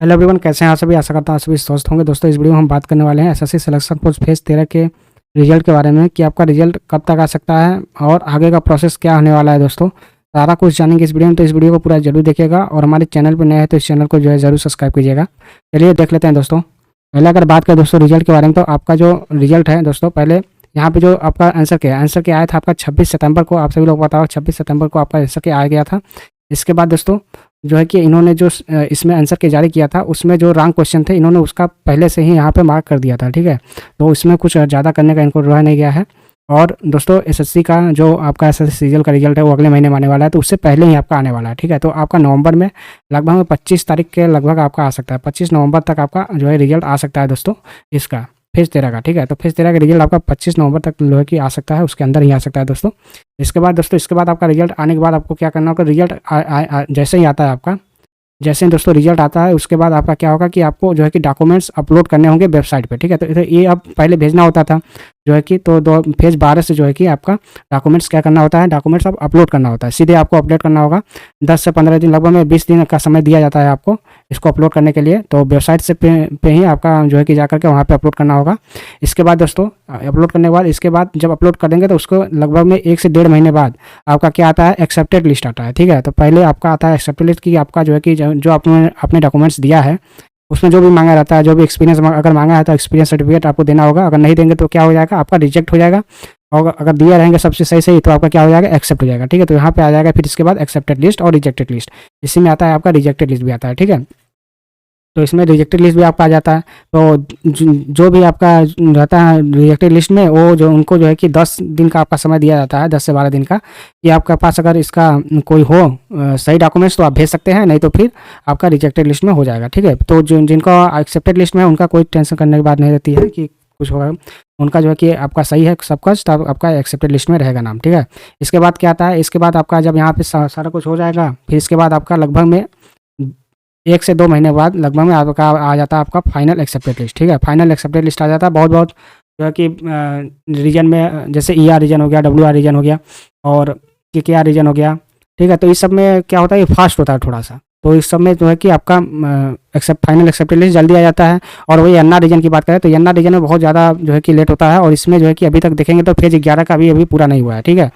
Hello everyone, कैसे हैं आप सभी। आशा करता हूँ आप सभी स्वस्थ होंगे। दोस्तों, इस वीडियो में हम बात करने वाले हैं एसएससी सिलेक्शन पोस्ट फेज 13 के रिजल्ट के बारे में कि आपका रिजल्ट कब तक आ सकता है और आगे का प्रोसेस क्या होने वाला है। दोस्तों, सारा कुछ जानेंगे इस वीडियो में, तो इस वीडियो को पूरा जरूर देखिएगा और हमारे चैनल पर नए हैं तो इस चैनल को जो है जरूर सब्सक्राइब कीजिएगा। चलिए देख लेते हैं दोस्तों। पहले अगर बात करें दोस्तों रिजल्ट के बारे में, तो आपका जो रिजल्ट है दोस्तों, पहले यहाँ पे जो आपका आंसर के आया था आपका 26 सितंबर को। आप सभी लोग पता हो 26 सितंबर को आपका आंसर के आ गया था। इसके बाद दोस्तों जो है कि इन्होंने जो इसमें आंसर के जारी किया था, उसमें जो रॉन्ग क्वेश्चन थे इन्होंने उसका पहले से ही यहाँ पे मार्क कर दिया था। ठीक है, तो इसमें कुछ ज़्यादा करने का इनको रह नहीं गया है। और दोस्तों, एसएससी का जो आपका एसएससी सीजीएल का रिजल्ट है वो अगले महीने में आने वाला है, तो उससे पहले ही आपका आने वाला है। ठीक है, तो आपका नवंबर में लगभग 25 तारीख के लगभग आपका आ सकता है। 25 नवंबर तक आपका जो है रिजल्ट आ सकता है दोस्तों इसका फेज 13 का। ठीक है, तो फेज 13 का रिजल्ट आपका 25 नवंबर तक जो है कि आ सकता है, उसके अंदर ही आ सकता है दोस्तों। इसके बाद दोस्तों, इसके बाद आपका रिजल्ट आने के बाद आपको क्या करना होगा। रिजल्ट जैसे ही आता है आपका, जैसे ही दोस्तों रिजल्ट आता है उसके बाद आपका क्या होगा कि आपको जो है कि डॉक्यूमेंट्स अपलोड करने होंगे वेबसाइट पे। ठीक है, तो ये अब पहले भेजना होता था जो है कि, तो फेज 12 से जो है कि आपका डॉक्यूमेंट्स क्या करना होता है, डॉक्यूमेंट्स अब अपलोड करना होता है। सीधे आपको अपलोड करना होगा। 10 से 15 दिन, लगभग में 20 दिन का समय दिया जाता है आपको इसको अपलोड करने के लिए। तो वेबसाइट से पे ही आपका जो है कि जाकर के वहाँ पे अपलोड करना होगा। इसके बाद दोस्तों अपलोड करने के बाद, इसके बाद जब अपलोड कर देंगे तो उसको लगभग में 1 से 1.5 महीने बाद आपका क्या आता है, एक्सेप्टेड लिस्ट आता है। ठीक है, तो पहले आपका आता है एक्सेप्टेड लिस्ट की आपका जो है कि जो आपने अपने डॉक्यूमेंट्स दिया है उसमें जो भी मांगा रहता है, जो भी एक्सपीरियंस अगर मांगा है तो एक्सपीरियंस सर्टिफिकेट आपको देना होगा। अगर नहीं देंगे तो क्या हो जाएगा, आपका रिजेक्ट हो जाएगा। और अगर दिए रहेंगे सबसे सही सही तो आपका क्या हो जाएगा, एक्सेप्ट हो जाएगा। ठीक है, तो यहाँ पे आ जाएगा फिर इसके बाद एक्सेप्टेड लिस्ट और रिजेक्टेड लिस्ट। इसी में आता है आपका रिजेक्टेड लिस्ट भी आता है। ठीक है, तो इसमें रिजेक्टेड लिस्ट भी आपका आ जाता है। तो जो भी आपका रहता है रिजेक्टेड लिस्ट में, वो जो उनको जो है कि 10 दिन का आपका समय दिया जाता है, 10 से 12 दिन का। कि आपके पास अगर इसका कोई हो सही डॉक्यूमेंट्स तो आप भेज सकते हैं, नहीं तो फिर आपका रिजेक्टेड लिस्ट में हो जाएगा। ठीक है, तो जिनका एक्सेप्टेड लिस्ट में है उनका कोई टेंशन करने की बात नहीं रहती है कि कुछ होगा। उनका जो है कि आपका सही है सब कुछ, तब आपका एक्सेप्टेड लिस्ट में रहेगा नाम। ठीक है, इसके बाद क्या आता है, इसके बाद आपका जब यहाँ पे सारा कुछ हो जाएगा, फिर इसके बाद आपका लगभग में 1 से 2 महीने बाद लगभग में आपका आ जाता है आपका फाइनल एक्सेप्टेड लिस्ट। ठीक है, फाइनल एक्सेप्टेड लिस्ट आ जाता है। बहुत बहुत जो है कि रीजन में, जैसे ER रीजन हो गया, WR रीजन हो गया और KKR रीजन हो गया। ठीक है, तो इस सब में क्या होता है, ये फास्ट होता है थोड़ा सा। तो इस सब में जो है कि आपका फाइनल एक्सेप्टेड लिस्ट जल्दी आ जाता है। और वही NR रीजन की बात करें तो NR रीजन में बहुत ज़्यादा जो है कि लेट होता है। और इसमें जो है कि अभी तक देखेंगे तो फेज 11 का अभी पूरा नहीं हुआ है। ठीक है,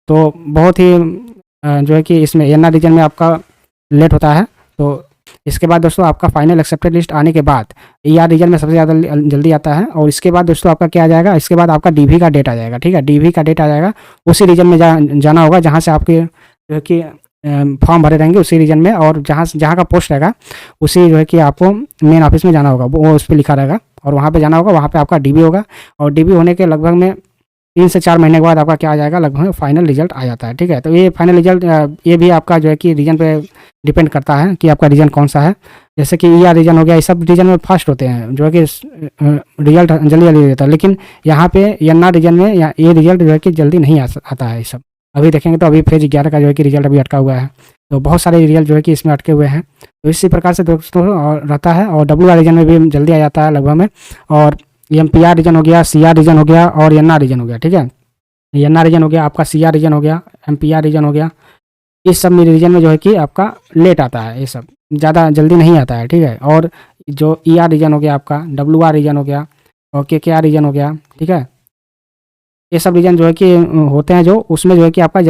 तो बहुत ही जो है कि इसमें NR रीजन में आपका लेट होता है। तो इसके बाद दोस्तों आपका फाइनल एक्सेप्टेड लिस्ट आने के बाद ER रीजन में सबसे ज़्यादा जल्दी आता है। और इसके बाद दोस्तों आपका क्या आ जाएगा, इसके बाद आपका DV का डेट आ जाएगा। ठीक है, DV का डेट आ जाएगा। उसी रीजन में जाना होगा जहाँ से आपके जो है कि फॉर्म भरे रहेंगे उसी रीजन में, और जहाँ का पोस्ट रहेगा उसी जो है कि आपको मेन ऑफिस में जाना होगा, वो उस पर लिखा रहेगा और वहाँ पे जाना होगा। वहाँ पे आपका DV होगा और DV होने के लगभग में 3 से 4 महीने के बाद आपका क्या आ जाएगा, लगभग फाइनल रिजल्ट आ जाता है। ठीक है, तो ये फाइनल रिजल्ट ये भी आपका जो है कि रीजन पे डिपेंड करता है कि आपका रीजन कौन सा है। जैसे कि ER रीजन हो गया, ये सब रीजन में फास्ट होते हैं जो है कि रिजल्ट जल्दी जल्दी देता है। लेकिन यहाँ पे NR रीजन में ये रिजल्ट जो है कि जल्दी नहीं आता है। ये सब अभी देखेंगे तो अभी फेज 11 का जो है कि रिजल्ट अभी अटका हुआ है। तो बहुत सारे रिजल्ट जो है कि इसमें अटके हुए हैं। तो इसी प्रकार से दोस्तों रहता है। और WR रीजन में भी जल्दी आ जाता है लगभग में। और MPR रीजन हो गया, CR रीजन हो गया और NR रीजन हो गया। ठीक है, NR रीजन हो गया, आपका CR रीजन हो गया, MPR रीजन हो गया। इस सब में रीजन में जो है कि आपका लेट आता है, ये सब ज़्यादा जल्दी नहीं आता है। ठीक है, और जो ER रीजन हो गया, आपका WR रीजन हो गया और KKR रीजन हो गया। ठीक है, ये सब रीजन जो है कि होते हैं, जो उसमें जो है कि आपका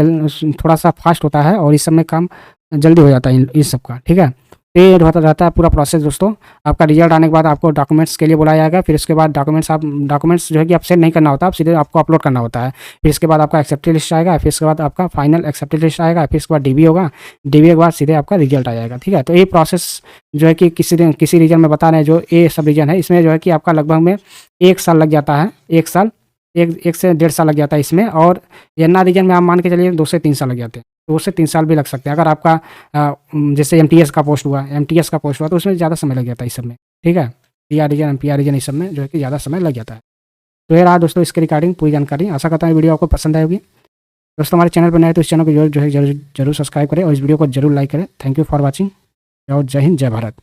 थोड़ा सा फास्ट होता है और इस सब में काम जल्दी हो जाता है इस सब का। ठीक है, ये रहता है पूरा प्रोसेस दोस्तों। आपका रिजल्ट आने के बाद आपको डॉक्यूमेंट्स के लिए बुलाया जाएगा। फिर उसके बाद डॉक्यूमेंट्स जो है कि आप सेंड नहीं करना होता, आप सीधे आपको अपलोड करना होता है। फिर इसके बाद आपका एक्सेप्टेड लिस्ट आएगा, फिर इसके बाद आपका फाइनल एक्सेप्टेड लिस्ट आएगा, फिर इसके बाद DV होगा, DV के बाद सीधे आपका रिजल्ट आ जाएगा। ठीक है, तो ये प्रोसेस जो है कि किसी रीजन में बता रहे हैं, जो ये सब रीजन है इसमें जो है कि आपका लगभग में 1 साल लग जाता है। 1 साल, 1 से 1.5 साल लग जाता है इसमें। और NR रीजन में आप मान के चलिए 2 से 3 साल लग जाते हैं। 2 से 3 साल भी लग सकते हैं। अगर आपका जैसे MTS का पोस्ट हुआ तो उसमें ज़्यादा समय लग जाता है इस सब में। ठीक है, ER रीजन, MPR रीजन इस सब में जो है कि ज़्यादा समय लग जाता है। तो ये रहा दोस्तों इसके रिगार्डिंग पूरी जानकारी। आशा करता हूँ वीडियो आपको पसंद आएगी। दोस्तों, हमारे चैनल पर नए तो इस चैनल को जो है जरूर सब्सक्राइब करें और इस वीडियो को जरूर लाइक करें। थैंक यू फॉर वॉचिंग और जय हिंद, जय भारत।